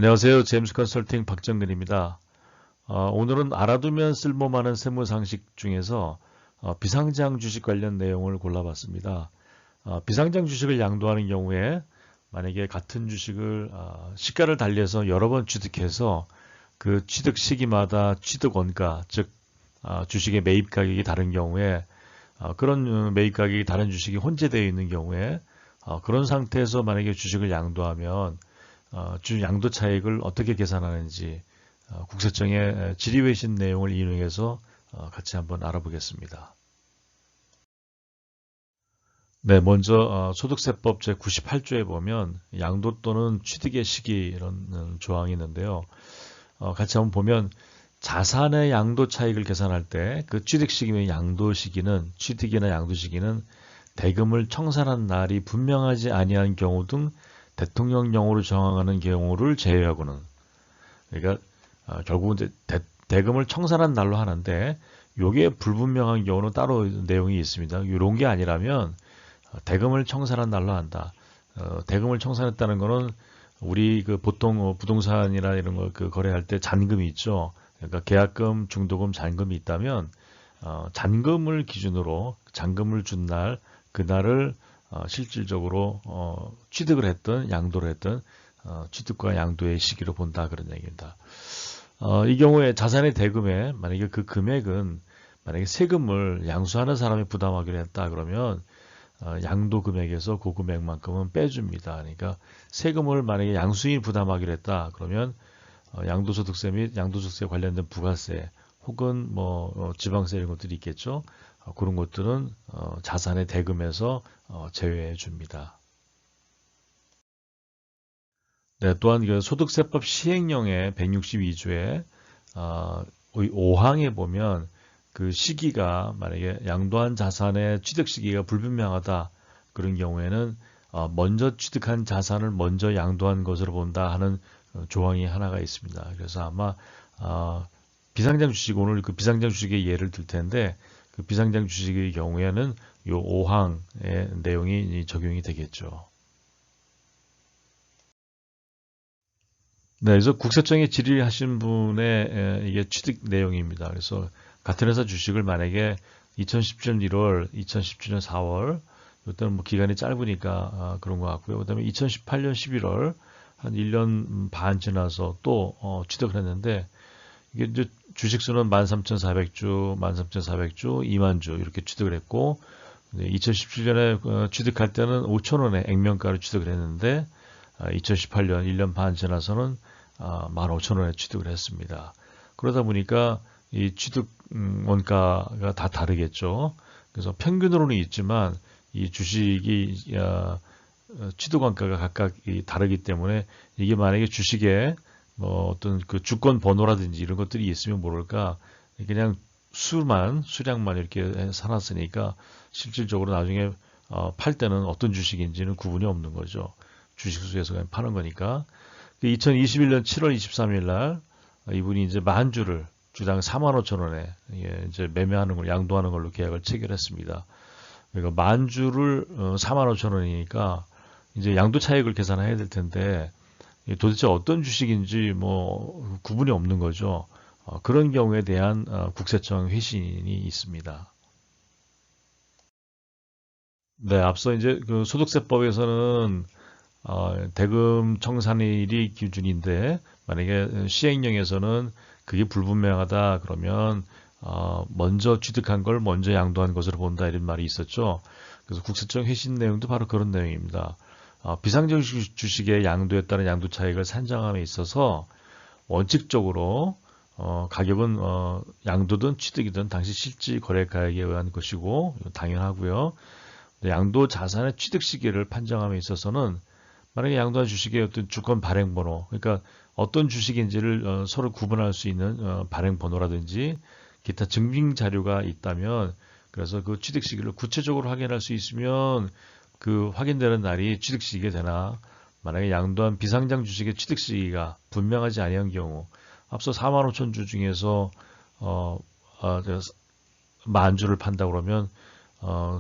안녕하세요. 제임스 컨설팅 박정근입니다. 오늘은 알아두면 쓸모많은 세무 상식 중에서 비상장 주식 관련 내용을 골라봤습니다. 비상장 주식을 양도하는 경우에 만약에 같은 주식을 시가를 달리해서 여러 번 취득해서 그 취득 시기마다 취득 원가, 즉 주식의 매입 가격이 다른 경우에 그런 매입 가격이 다른 주식이 혼재되어 있는 경우에 그런 상태에서 만약에 주식을 양도하면 주 양도 차익을 어떻게 계산하는지 국세청의 질의외신 내용을 인용해서 같이 한번 알아보겠습니다. 네, 먼저 소득세법 제98조에 보면 양도 또는 취득의 시기 이런 조항이 있는데요. 같이 한번 보면 자산의 양도 차익을 계산할 때 그 취득 시기면 양도 시기는 취득이나 양도 시기는 대금을 청산한 날이 분명하지 아니한 경우 등 대통령령으로 정하는 경우를 제외하고는, 그러니까 결국은 이제 대금을 청산한 날로 하는데 요게 불분명한 경우는 따로 내용이 있습니다. 이런 게 아니라면 대금을 청산한 날로 한다. 대금을 청산했다는 거는 우리 그 보통 부동산이나 이런 거 그 거래할 때 잔금이 있죠. 그러니까 계약금, 중도금, 잔금이 있다면 잔금을 기준으로 잔금을 준 날 그날을 실질적으로 취득을 했던 양도를 했던 취득과 양도의 시기로 본다 그런 얘기입니다. 이 경우에 자산의 대금에 만약에 그 금액은 만약에 세금을 양수하는 사람이 부담하기로 했다 그러면 양도 금액에서 그 금액만큼은 빼줍니다. 그러니까 세금을 만약에 양수인이 부담하기로 했다 그러면 양도소득세 및 양도소득세 관련된 부가세 혹은 지방세 이런 것들이 있겠죠. 그런 것들은 자산의 대금에서 제외해 줍니다. 네, 또한 그 소득세법 시행령의 162조에 5항에 보면 그 시기가 만약에 양도한 자산의 취득 시기가 불분명하다 그런 경우에는 먼저 취득한 자산을 먼저 양도한 것으로 본다 하는 조항이 하나가 있습니다. 그래서 아마 비상장 주식, 오늘 그 비상장 주식의 예를 들 텐데 그 비상장 주식의 경우에는 이 5항의 내용이 적용이 되겠죠. 네, 그래서 국세청에 질의하신 분의 이게 취득 내용입니다. 그래서 같은 회사 주식을 만약에 2017년 1월, 2017년 4월, 이때는 기간이 짧으니까 그런 것 같고요. 그다음에 2018년 11월 한 1년 반 지나서 또 취득을 했는데 이게 이제 주식수는 13,400주, 13,400주, 2만 주 이렇게 취득을 했고 2017년에 취득할 때는 5,000원에 액면가로 취득을 했는데 2018년 1년 반 지나서는 15,000원에 취득을 했습니다. 그러다 보니까 이 취득 원가가 다 다르겠죠. 그래서 평균으로는 있지만 이 주식이 취득 원가가 각각 다르기 때문에 이게 만약에 주식에 어떤 그 주권 번호라든지 이런 것들이 있으면 모를까 그냥 수량만 이렇게 사놨으니까 실질적으로 나중에 팔 때는 어떤 주식인지는 구분이 없는 거죠. 주식수에서 그냥 파는 거니까. 2021년 7월 23일 날 이분이 이제 만 주를 주당 45,000원에 이제 매매하는 걸 양도하는 걸로 계약을 체결했습니다. 그러니까 만 주를 45,000원이니까 이제 양도 차익을 계산해야 될 텐데 도대체 어떤 주식인지 구분이 없는 거죠. 그런 경우에 대한 국세청 회신이 있습니다. 네, 앞서 이제 그 소득세법에서는 대금 청산일이 기준인데 만약에 시행령에서는 그게 불분명하다 그러면 먼저 취득한 걸 먼저 양도한 것으로 본다 이런 말이 있었죠. 그래서 국세청 회신 내용도 바로 그런 내용입니다. 비상장 주식의 양도에 따른 양도 차익을 산정함에 있어서 원칙적으로 가격은 양도든 취득이든 당시 실질 거래 가액에 의한 것이고 당연하고요. 양도 자산의 취득 시기를 판정함에 있어서는 만약에 양도한 주식의 어떤 주권 발행 번호, 그러니까 어떤 주식인지를 서로 구분할 수 있는 발행 번호라든지 기타 증빙 자료가 있다면 그래서 그 취득 시기를 구체적으로 확인할 수 있으면 그 확인되는 날이 취득 시기가 되나 만약에 양도한 비상장 주식의 취득 시기가 분명하지 아니한 경우 앞서 45,000주 중에서 만 주를 판다 그러면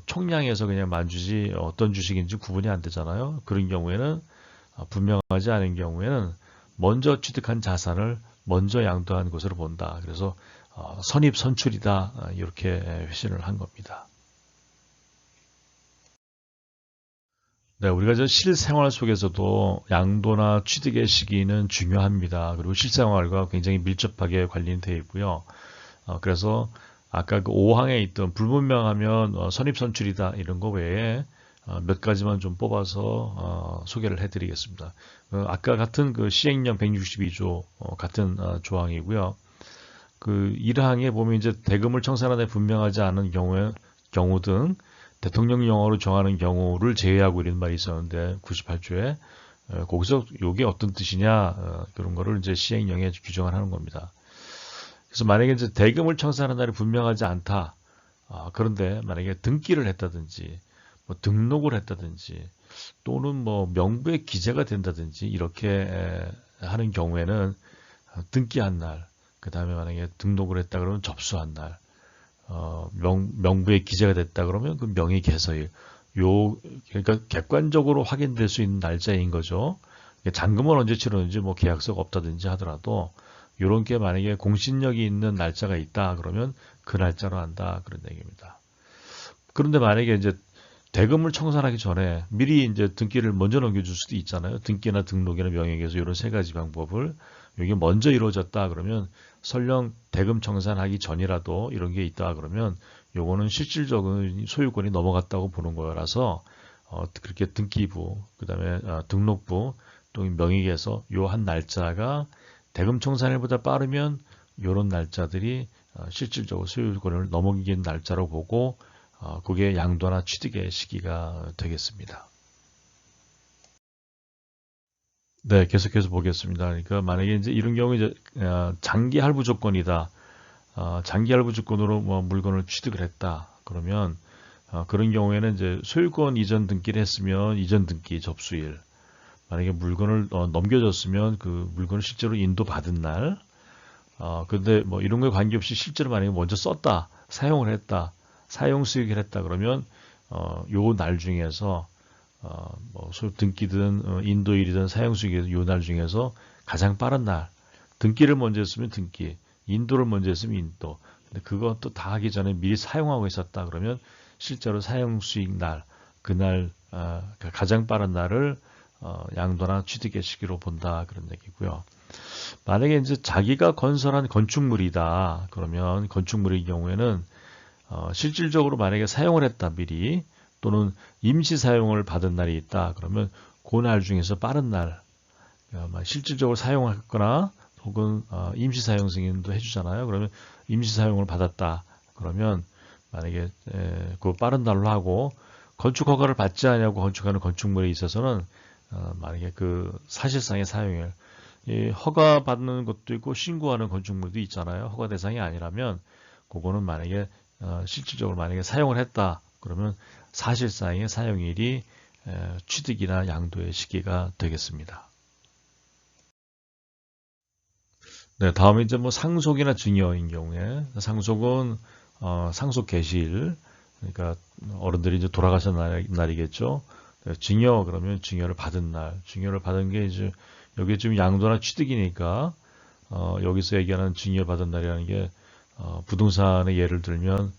총량에서 그냥 만주지 어떤 주식인지 구분이 안 되잖아요. 그런 경우에는 분명하지 않은 경우에는 먼저 취득한 자산을 먼저 양도한 것으로 본다. 그래서 선입선출이다. 이렇게 회신을 한 겁니다. 네, 우리가 저 실생활 속에서도 양도나 취득의 시기는 중요합니다. 그리고 실생활과 굉장히 밀접하게 관련이 되어 있고요. 그래서 아까 그 5항에 있던 불분명하면 선입선출이다 이런 거 외에 몇 가지만 좀 뽑아서 소개를 해드리겠습니다. 아까 같은 그 시행령 162조 같은 조항이고요. 그 1항에 보면 이제 대금을 청산하되 분명하지 않은 경우 등 대통령령으로 정하는 경우를 제외하고 이런 말이 있었는데 98조에 거기서 이게 어떤 뜻이냐 그런 거를 이제 시행령에 규정을 하는 겁니다. 그래서 만약에 이제 대금을 청산하는 날이 분명하지 않다. 그런데 만약에 등기를 했다든지 뭐 등록을 했다든지 또는 뭐 명부에 기재가 된다든지 이렇게 하는 경우에는 등기한 날, 그 다음에 만약에 등록을 했다 그러면 접수한 날, 명부에 기재가 됐다 그러면 그 명의 개서일, 그러니까 객관적으로 확인될 수 있는 날짜인 거죠. 잔금은 언제 치르는지 뭐 계약서가 없다든지 하더라도 이런 게 만약에 공신력이 있는 날짜가 있다 그러면 그 날짜로 한다 그런 얘기입니다. 그런데 만약에 이제 대금을 청산하기 전에 미리 이제 등기를 먼저 넘겨줄 수도 있잖아요. 등기나 등록이나 명예개서 이런 세 가지 방법을 이게 먼저 이루어졌다 그러면 설령 대금 청산하기 전이라도 이런 게 있다 그러면 요거는 실질적인 소유권이 넘어갔다고 보는 거라서 그렇게 등기부, 그다음에 등록부, 또 명의개서 요 한 날짜가 대금 청산일보다 빠르면 요런 날짜들이 실질적으로 소유권을 넘어긴 날짜로 보고 그게 양도나 취득의 시기가 되겠습니다. 네, 계속해서 보겠습니다. 그러니까 만약에 이제 이런 경우 이제 장기 할부 조건이다. 장기 할부 조건으로 뭐 물건을 취득을 했다. 그러면 그런 경우에는 이제 소유권 이전 등기를 했으면 이전 등기 접수일. 만약에 물건을 넘겨줬으면 그 물건을 실제로 인도받은 날. 근데 뭐 이런 거에 관계없이 실제로 만약에 먼저 썼다, 사용을 했다, 사용 수익을 했다 그러면 요 날 중에서 뭐 등기든 인도일이든 사용 수익이든 요 날 중에서 가장 빠른 날, 등기를 먼저 했으면 등기, 인도를 먼저 했으면 인도. 근데 그것도 다 하기 전에 미리 사용하고 있었다 그러면 실제로 사용 수익 날, 그날 가장 빠른 날을 양도나 취득의 시기로 본다 그런 얘기고요. 만약에 이제 자기가 건설한 건축물이다 그러면 건축물의 경우에는 실질적으로 만약에 사용을 했다 미리 또는 임시 사용을 받은 날이 있다 그러면 그 날 중에서 빠른 날 실질적으로 사용했거나 혹은 임시 사용 승인도 해주잖아요. 그러면 임시 사용을 받았다 그러면 만약에 그 빠른 날로 하고 건축 허가를 받지 않냐고 건축하는 건축물에 있어서는 만약에 그 사실상의 사용일 허가 받는 것도 있고 신고하는 건축물도 있잖아요. 허가 대상이 아니라면 그거는 만약에 실질적으로 만약에 사용을 했다 그러면 사실상의 사용일이 취득이나 양도의 시기가 되겠습니다. 네, 다음에 이제 뭐 상속이나 증여인 경우에 상속은 상속 개시일 그러니까 어른들이 이제 돌아가신 날이겠죠. 증여 그러면 증여를 받은 날, 증여를 받은 게 이제 여기 지금 양도나 취득이니까 여기서 얘기하는 증여받은 날이라는 게 부동산의 예를 들면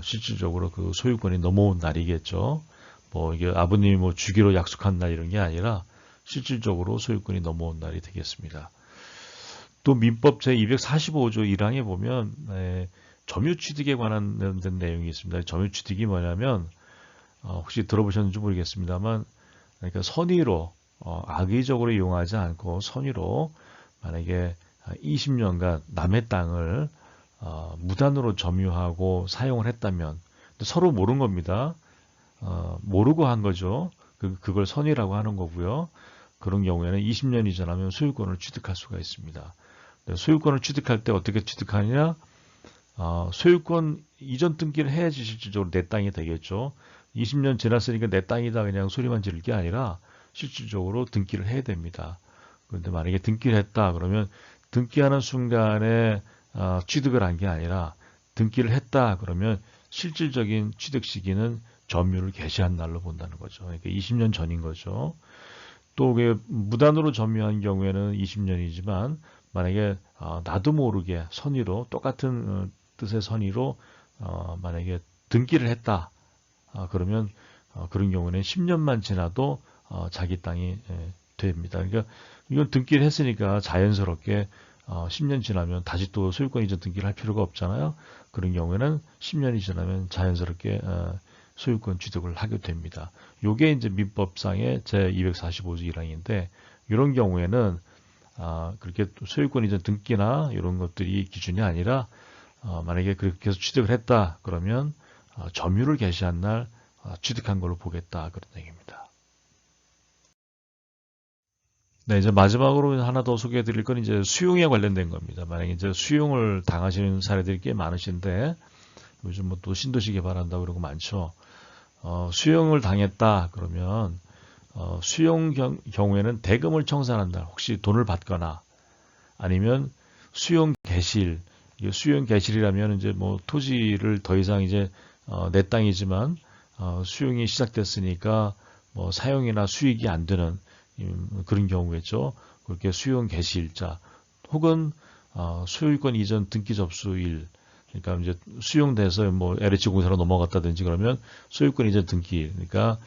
실질적으로 그 소유권이 넘어온 날이겠죠. 뭐 이게 아버님이 뭐 주기로 약속한 날 이런 게 아니라 실질적으로 소유권이 넘어온 날이 되겠습니다. 또 민법 제245조 1항에 보면 점유취득에 관한 내용이 있습니다. 점유취득이 뭐냐면 혹시 들어보셨는지 모르겠습니다만 그러니까 선의로 악의적으로 이용하지 않고 선의로 만약에 20년간 남의 땅을 무단으로 점유하고 사용을 했다면 서로 모르는 겁니다. 모르고 한 거죠. 그걸 선의라고 하는 거고요. 그런 경우에는 20년이 지나면 소유권을 취득할 수가 있습니다. 소유권을 취득할 때 어떻게 취득하느냐? 소유권 이전 등기를 해야지 실질적으로 내 땅이 되겠죠. 20년 지났으니까 내 땅이다 그냥 소리만 지를 게 아니라 실질적으로 등기를 해야 됩니다. 그런데 만약에 등기를 했다 그러면 등기하는 순간에 취득을 한 게 아니라 등기를 했다 그러면 실질적인 취득 시기는 점유를 개시한 날로 본다는 거죠. 그러니까 20년 전인 거죠. 또 무단으로 점유한 경우에는 20년이지만 만약에 나도 모르게 선의로 똑같은 뜻의 선의로 만약에 등기를 했다. 그러면 그런 경우는 10년만 지나도 자기 땅이 됩니다. 그러니까 이건 등기를 했으니까 자연스럽게 10년 지나면 다시 또 소유권 이전 등기를 할 필요가 없잖아요. 그런 경우에는 10년이 지나면 자연스럽게 소유권 취득을 하게 됩니다. 요게 이제 민법상의 제245조 1항인데 이런 경우에는 그렇게 소유권 이전 등기나 이런 것들이 기준이 아니라 만약에 그렇게 해서 취득을 했다 그러면 점유를 개시한 날 취득한 걸로 보겠다 그런 얘기입니다. 네, 이제 마지막으로 하나 더 소개해 드릴 건 이제 수용에 관련된 겁니다. 만약에 이제 수용을 당하시는 사례들이 꽤 많으신데 요즘 뭐 또 신도시 개발한다고 그러고 많죠. 수용을 당했다 그러면 수용 경우에는 대금을 청산한다. 혹시 돈을 받거나 아니면 수용 개실, 수용 개실이라면 이제 뭐 토지를 더 이상 이제 내 땅이지만 수용이 시작됐으니까 뭐 사용이나 수익이 안 되는 그런 경우겠죠. 그렇게 수용 개시일자 혹은 소유권 이전 등기 접수일, 그러니까 이제 수용돼서 뭐 LH 공사로 넘어갔다든지 그러면 소유권 이전 등기일, 그러니까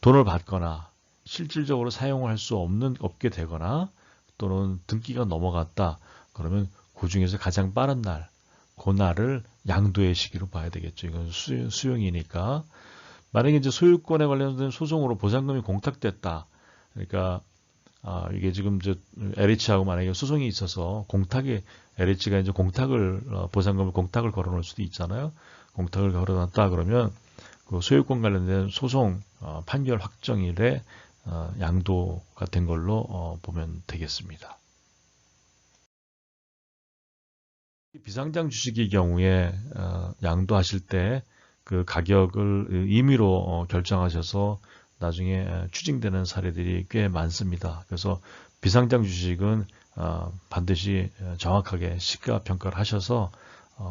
돈을 받거나 실질적으로 사용을 할 수 없게 되거나 또는 등기가 넘어갔다 그러면 그 중에서 가장 빠른 날, 그 날을 양도의 시기로 봐야 되겠죠. 이건 수용이니까. 만약에 이제 소유권에 관련된 소송으로 보상금이 공탁됐다. 그러니까 이게 지금 이제 LH하고 만약에 소송이 있어서 LH가 이제 보상금을 공탁을 걸어놓을 수도 있잖아요. 공탁을 걸어놨다 그러면 그 소유권 관련된 소송 판결 확정일에 양도가 된 걸로 보면 되겠습니다. 비상장 주식의 경우에 양도하실 때 그 가격을 임의로 결정하셔서 나중에 추징되는 사례들이 꽤 많습니다. 그래서 비상장 주식은 반드시 정확하게 시가 평가를 하셔서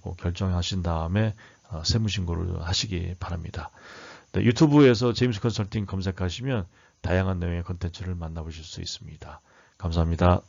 꼭 결정하신 다음에 세무신고를 하시기 바랍니다. 네, 유튜브에서 제임스 컨설팅 검색하시면 다양한 내용의 컨텐츠를 만나보실 수 있습니다. 감사합니다.